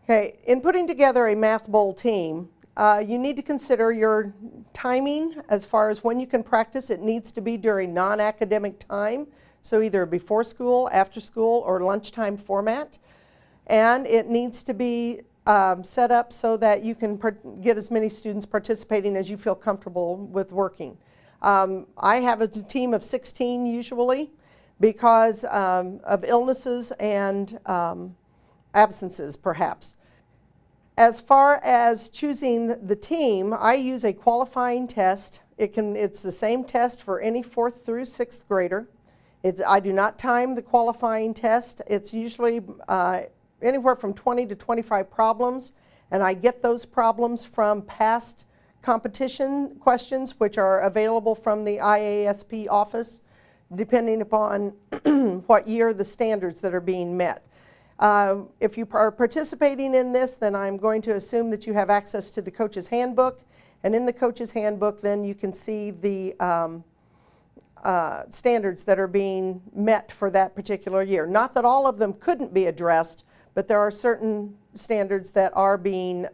Okay, in putting together a Math Bowl team, you need to consider your timing as far as when you can practice. It needs to be during non-academic time, so either before school, after school, or lunchtime format. And it needs to be set up so that you can get as many students participating as you feel comfortable with working. I have a team of 16 usually because of illnesses and absences perhaps. As far as choosing the team, I use a qualifying test. It's the same test for any 4th through 6th grader. I do not time the qualifying test. It's usually anywhere from 20 to 25 problems, and I get those problems from past competition questions which are available from the IASP office depending upon what year the standards that are being met. If you are participating in this, then I'm going to assume that you have access to the coach's handbook, and in the coach's handbook then you can see the standards that are being met for that particular year. Not that all of them couldn't be addressed, but there are certain standards that are being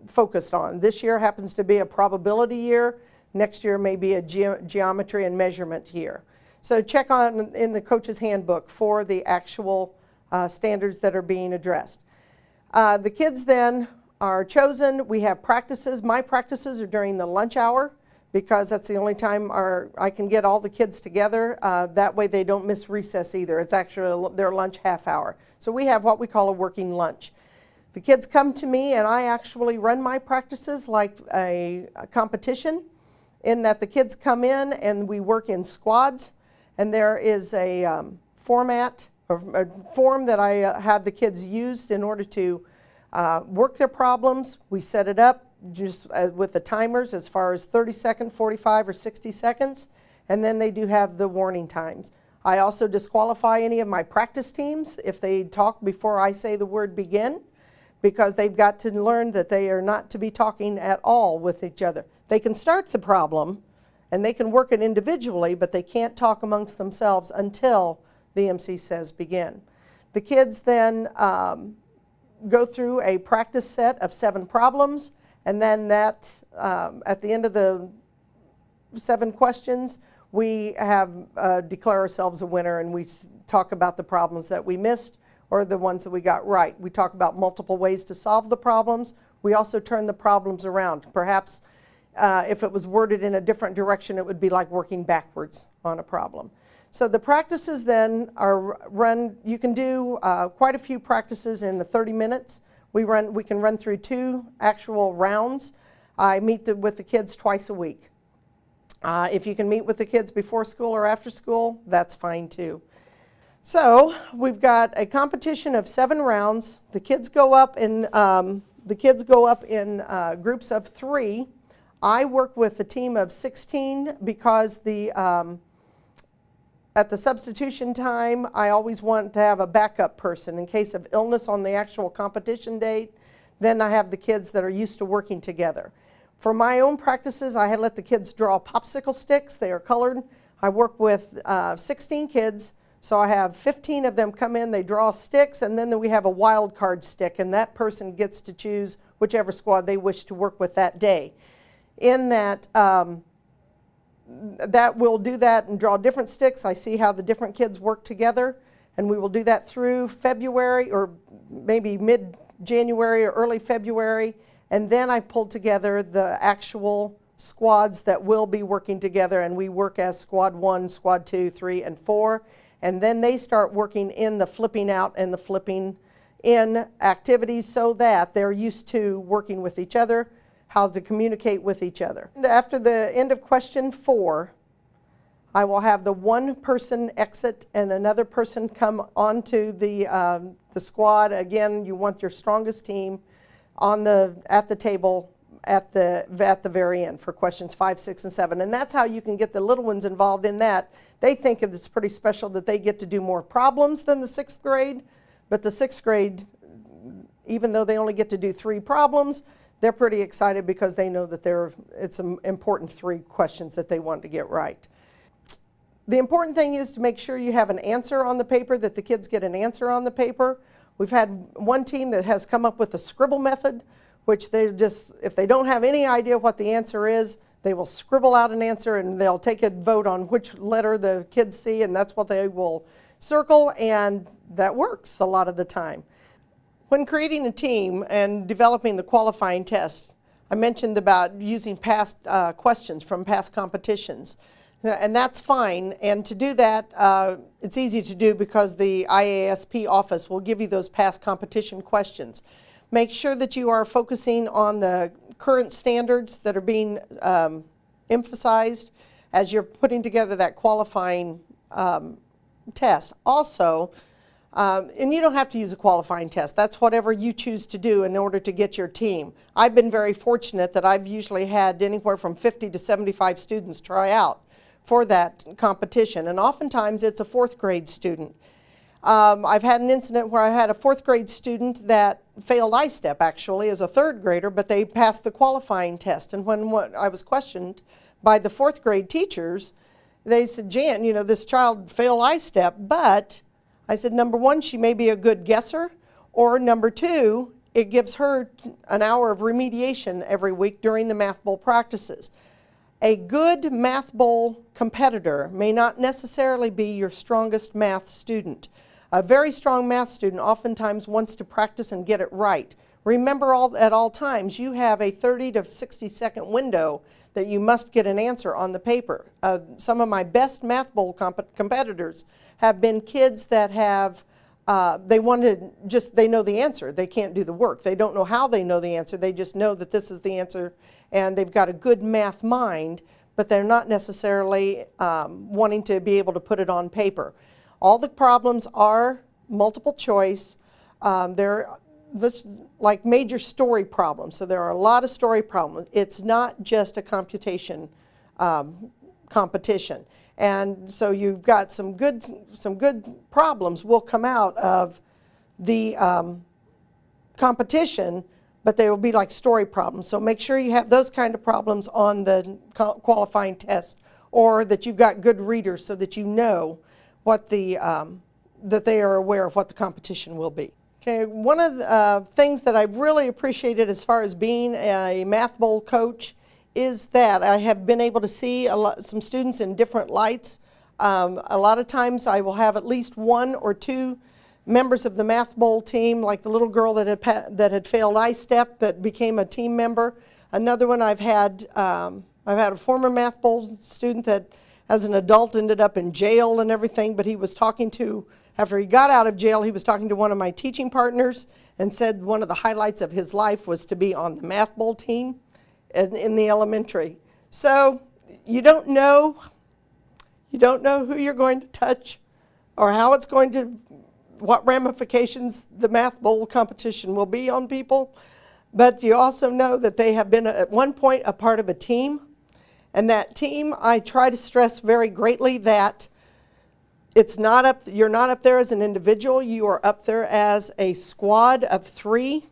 focused on. This year happens to be a probability year. Next year may be a geometry and measurement year. So check in the coach's handbook for the actual standards that are being addressed. The kids then are chosen. We have practices. My practices are during the lunch hour because that's the only time I can get all the kids together. That way they don't miss recess either. It's actually their lunch half hour. So we have what we call a working lunch. The kids come to me and I actually run my practices like a competition, in that the kids come in and we work in squads, and there is a format or a form that I have the kids used in order to work their problems. We set it up just with the timers as far as 30 seconds, 45 or 60 seconds, and then they do have the warning times. I also disqualify any of my practice teams if they talk before I say the word begin, because they've got to learn that they are not to be talking at all with each other. They can start the problem and they can work it individually, but they can't talk amongst themselves until the MC says begin. The kids then go through a practice set of 7 problems, and then that at the end of the 7 questions we have declare ourselves a winner, and we talk about the problems that we missed or the ones that we got right. We talk about multiple ways to solve the problems. We also turn the problems around. Perhaps if it was worded in a different direction, it would be like working backwards on a problem. So the practices then are run, you can do quite a few practices in the 30 minutes. We can run through 2 actual rounds. I meet with the kids twice a week. If you can meet with the kids before school or after school, that's fine too. So we've got a competition of 7 rounds. The kids go up in groups of 3. I work with a team of 16 because at the substitution time, I always want to have a backup person in case of illness on the actual competition date. Then I have the kids that are used to working together. For my own practices, I had let the kids draw popsicle sticks. They are colored. I work with 16 kids, so I have 15 of them come in, they draw sticks, and then we have a wild card stick, and that person gets to choose whichever squad they wish to work with that day. In that, we'll do that and draw different sticks. I see how the different kids work together, and we will do that through February or maybe mid-January or early February, and then I pull together the actual squads that will be working together, and we work as squad 1, squad 2, 3, and 4, and then they start working in the flipping out and the flipping in activities so that they're used to working with each other, how to communicate with each other. After the end of question 4, I will have the one person exit and another person come onto the squad. Again, you want your strongest team at the table at the very end for questions 5, 6, and 7. And that's how you can get the little ones involved in that. They think it's pretty special that they get to do more problems than the 6th grade, but the 6th grade, even though they only get to do 3 problems, they're pretty excited because they know that it's an important 3 questions that they want to get right. The important thing is to make sure you have an answer on the paper, that the kids get an answer on the paper. We've had one team that has come up with the scribble method, which they just, if they don't have any idea what the answer is, they will scribble out an answer and they'll take a vote on which letter the kids see, and that's what they will circle, and that works a lot of the time. When creating a team and developing the qualifying test, I mentioned about using past questions from past competitions. And that's fine, and to do that, it's easy to do because the IASP office will give you those past competition questions. Make sure that you are focusing on the current standards that are being emphasized as you're putting together that qualifying test. Also, and you don't have to use a qualifying test. That's whatever you choose to do in order to get your team. I've been very fortunate that I've usually had anywhere from 50 to 75 students try out for that competition, and oftentimes it's a 4th grade student. I've had an incident where I had a 4th grade student that failed I-STEP actually as a 3rd grader, but they passed the qualifying test. And when I was questioned by the 4th grade teachers, they said, Jan, you know, this child failed I-STEP, but I said, number one, she may be a good guesser, or number two, it gives her an hour of remediation every week during the Math Bowl practices. A good Math Bowl competitor may not necessarily be your strongest math student. A very strong math student oftentimes wants to practice and get it right. Remember, at all times, you have a 30 to 60 second window that you must get an answer on the paper. Some of my best Math Bowl competitors have been kids that have, they know the answer. They can't do the work. They don't know how they know the answer. They just know that this is the answer, and they've got a good math mind, but they're not necessarily wanting to be able to put it on paper. All the problems are multiple choice. They're like major story problems, so there are a lot of story problems. It's not just a computation competition. And so you've got some good problems will come out of the competition, but they will be like story problems. So make sure you have those kind of problems on the qualifying test, or that you've got good readers so that you know what that they are aware of what the competition will be. Okay, one of the things that I've really appreciated as far as being a Math Bowl coach is that I have been able to see some students in different lights. A lot of times I will have at least 1 or 2 members of the Math Bowl team, like the little girl that had failed I-STEP that became a team member. Another one I've had a former Math Bowl student that as an adult ended up in jail and everything, but he was talking to, after he got out of jail, he was talking to one of my teaching partners and said one of the highlights of his life was to be on the Math Bowl team in the elementary. So you don't know who you're going to touch or how it's going to, what ramifications the Math Bowl competition will be on people, but you also know that they have been at one point a part of a team, and that team, I try to stress very greatly that it's not up, you're not up there as an individual, you are up there as a squad of 3,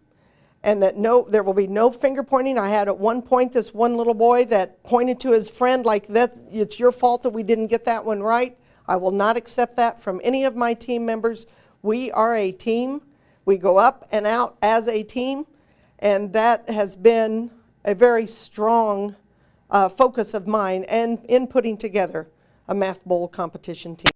and that there will be no finger pointing. I had at one point this one little boy that pointed to his friend like, it's your fault that we didn't get that one right. I will not accept that from any of my team members. We are a team. We go up and out as a team, and that has been a very strong focus of mine and in putting together a Math Bowl competition team.